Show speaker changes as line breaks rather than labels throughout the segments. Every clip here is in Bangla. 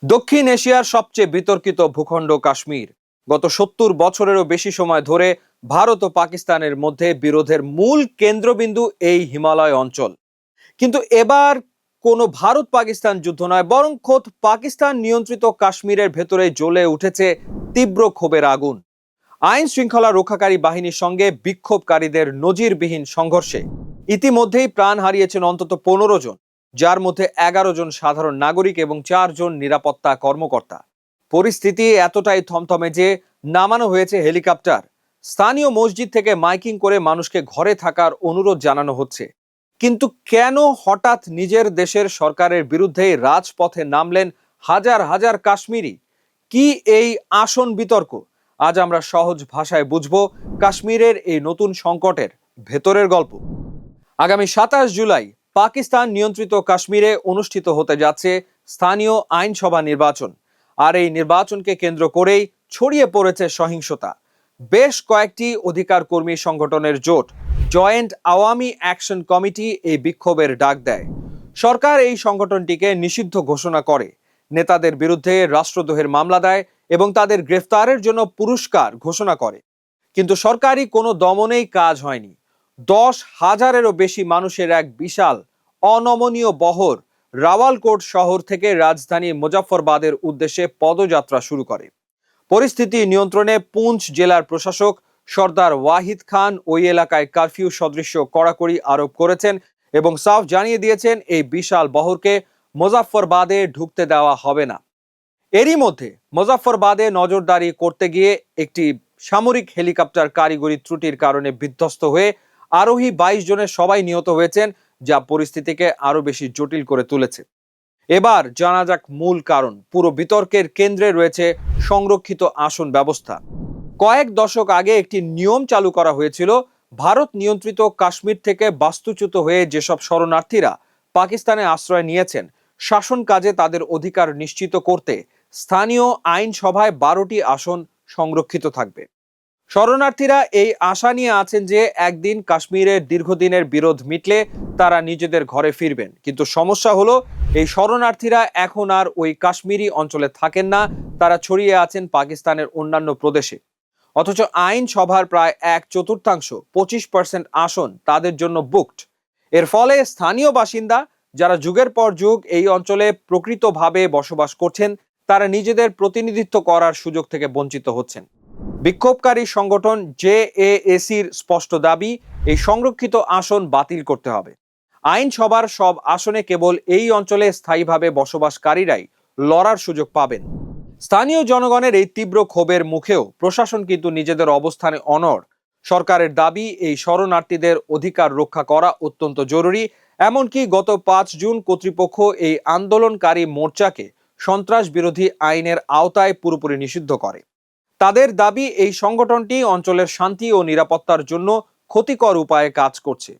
দক্ষিণ এশিয়ার সবচেয়ে বিতর্কিত ভূখণ্ড কাশ্মীর। গত ৭০ বছরেরও বেশি সময় ধরে ভারত ও পাকিস্তানের মধ্যে বিরোধের মূল কেন্দ্রবিন্দু এই হিমালয় অঞ্চল। কিন্তু এবার কোনো ভারত পাকিস্তান যুদ্ধ নয়, বরং খোদ পাকিস্তান নিয়ন্ত্রিত কাশ্মীরের ভেতরে জ্বলে উঠেছে তীব্র ক্ষোভের আগুন। আইন শৃঙ্খলা রক্ষাকারী বাহিনীর সঙ্গে বিক্ষোভকারীদের নজিরবিহীন সংঘর্ষে ইতিমধ্যেই প্রাণ হারিয়েছেন অন্তত ১৫ জন, যার মধ্যে ১১ জন সাধারণ নাগরিক এবং ৪ জন নিরাপত্তা কর্মকর্তা। পরিস্থিতি এতটাই থমথমে যে নামানো হয়েছে হেলিকপ্টার। স্থানীয় মসজিদ থেকে মাইকিং করে মানুষকে ঘরে থাকার অনুরোধ জানানো হচ্ছে। কিন্তু কেন হঠাৎ নিজের দেশের সরকারের বিরুদ্ধে রাজপথে নামলেন হাজার হাজার কাশ্মীরি? কি এই আসন বিতর্ক? আজ আমরা সহজ ভাষায় বুঝবো কাশ্মীরের এই নতুন সংকটের ভেতরের গল্প। আগামী ২৭ জুলাই পাকিস্তান নিয়ন্ত্রিত কাশ্মীরে অনুষ্ঠিত হতে যাচ্ছে স্থানীয় আইনসভা নির্বাচন। আর এই নির্বাচনকে কেন্দ্র করেই ছড়িয়ে পড়েছে সহিংসতা। বেশ কয়েকটি অধিকার কর্মী সংগঠনের জোট জয়েন্ট আওয়ামী অ্যাকশন কমিটি এই বিক্ষোভের ডাক দেয়। সরকার এই সংগঠনটিকে নিষিদ্ধ ঘোষণা করে, নেতাদের বিরুদ্ধে রাষ্ট্রদ্রোহের মামলা দেয় এবং তাদের গ্রেফতারের জন্য পুরস্কার ঘোষণা করে। কিন্তু সরকারি কোনো দমনেই কাজ হয়নি। ১০,০০০-এরও বেশি মানুষের এক বিশাল অনমনীয় বহর রাওয়ালকোট শহর থেকে রাজধানী মুজফ্ফরবাদের উদ্দেশ্যে পদযাত্রা শুরু করে। পরিস্থিতি নিয়ন্ত্রণে পুঞ্চ জেলার প্রশাসক সর্দার ওয়াহিদ খান ওই এলাকায় কারফিউ সদৃশ্য কড়াকড়ি আরোপ করেছেন এবং সাফ জানিয়ে দিয়েছেন এই বিশাল বহরকে মুজফ্ফরবাদে ঢুকতে দেওয়া হবে না। এরই মধ্যে মুজফ্ফরবাদে নজরদারি করতে গিয়ে একটি সামরিক হেলিকপ্টার কারিগরি ত্রুটির কারণে বিধ্বস্ত হয়ে আরোহী ২২ জনের সবাই নিহত হয়েছেন, যা পরিস্থিতিকে আরো বেশি জটিল করে তুলেছে। এবার জানা যাক মূল কারণ। পুরো বিতর্কের কেন্দ্রে রয়েছে সংরক্ষিত আসন ব্যবস্থা। কয়েক দশক আগে একটি নিয়ম চালু করা হয়েছিল। ভারত নিয়ন্ত্রিত কাশ্মীর থেকে বাস্তুচ্যুত হয়ে যেসব শরণার্থীরা পাকিস্তানে আশ্রয় নিয়েছেন, শাসন কাজে তাদের অধিকার নিশ্চিত করতে স্থানীয় আইনসভায় ১২টি আসন সংরক্ষিত থাকবে। শরণার্থীরা এই আশা নিয়ে আছেন যে একদিন কাশ্মীরের দীর্ঘদিনের বিরোধ মিটলে তারা নিজেদের ঘরে ফিরবেন। কিন্তু সমস্যা হলো, এই শরণার্থীরা এখন আর ওই কাশ্মীরি অঞ্চলে থাকেন না, তারা ছড়িয়ে আছেন পাকিস্তানের অন্যান্য প্রদেশে। অথচ আইনসভার প্রায় ১/৪ ২৫% আসন তাদের জন্য বুকড। এর ফলে স্থানীয় বাসিন্দা, যারা যুগের পর যুগ এই অঞ্চলে প্রকৃতভাবে বসবাস করছেন, তারা নিজেদের প্রতিনিধিত্ব করার সুযোগ থেকে বঞ্চিত হচ্ছেন। বিক্ষোভকারী সংগঠন জেএএসির স্পষ্ট দাবি, এই সংরক্ষিত আসন বাতিল করতে হবে। আইনসভার সব আসনে কেবল এই অঞ্চলে স্থায়ীভাবে বসবাসকারীরাই লড়ার সুযোগ পাবেন। স্থানীয় জনগণের এই তীব্র ক্ষোভের মুখেও প্রশাসন কিন্তু নিজেদের অবস্থানে অনড়। সরকারের দাবি, এই শরণার্থীদের অধিকার রক্ষা করা অত্যন্ত জরুরি। এমনকি গত ৫ জুন কর্তৃপক্ষ এই আন্দোলনকারী মোর্চাকে সন্ত্রাস বিরোধী আইনের আওতায় পুরোপুরি নিষিদ্ধ করে। তাদের দাবি, এই সংগঠনটি অঞ্চলের শান্তি ও নিরাপত্তার জন্য ক্ষতিকর উপায়ে কাজ করছে।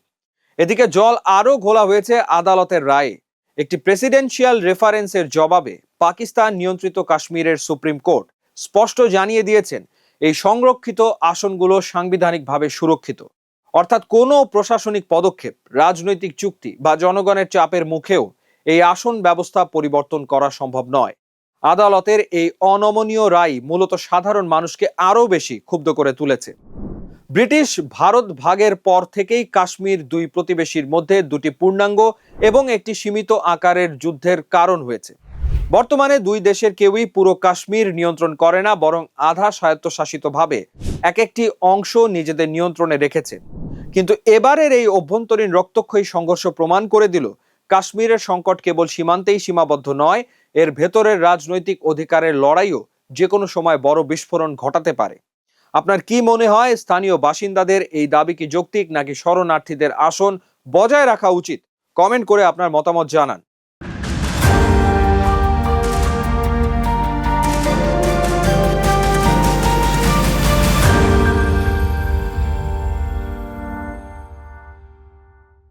এদিকে জল আরও ঘোলা হয়েছে আদালতের রায়ে। একটি প্রেসিডেন্সিয়াল রেফারেন্সের জবাবে পাকিস্তান নিয়ন্ত্রিত কাশ্মীরের সুপ্রিম কোর্ট স্পষ্ট জানিয়ে দিয়েছেন, এই সংরক্ষিত আসনগুলো সাংবিধানিকভাবে সুরক্ষিত। অর্থাৎ কোনো প্রশাসনিক পদক্ষেপ, রাজনৈতিক চুক্তি বা জনগণের চাপের মুখেও এই আসন ব্যবস্থা পরিবর্তন করা সম্ভব নয়। আদালতের এই অনমনীয় রায় মূলত সাধারণ মানুষকে আরও বেশি ক্ষুব্ধ করে তুলেছে। ব্রিটিশ ভারত ভাগের পর থেকেই কাশ্মীর দুই প্রতিবেশীর মধ্যে দুটি পূর্ণাঙ্গ এবং একটি সীমিত আকারের যুদ্ধের কারণ হয়েছে। বর্তমানে দুই দেশের কেউই পুরো কাশ্মীর নিয়ন্ত্রণ করে না, বরং আধা স্বায়ত্তশাসিতভাবে এক একটি অংশ নিজেদের নিয়ন্ত্রণে রেখেছে। কিন্তু এবারের এই অভ্যন্তরীণ রক্তক্ষয়ী সংঘর্ষ প্রমাণ করে দিল, কাশ্মীরের সংকট কেবল সীমান্তেই সীমাবদ্ধ নয়, এর ভেতরের রাজনৈতিক অধিকারের লড়াইও যে কোনো সময় বড় বিস্ফোরণ ঘটাতে পারে। আপনার কি মনে হয়, স্থানীয় বাসিন্দাদের এই দাবি কি যৌক্তিক, নাকি শরণার্থীদের আসন বজায় রাখা উচিত? কমেন্ট করে আপনার মতামত জানান।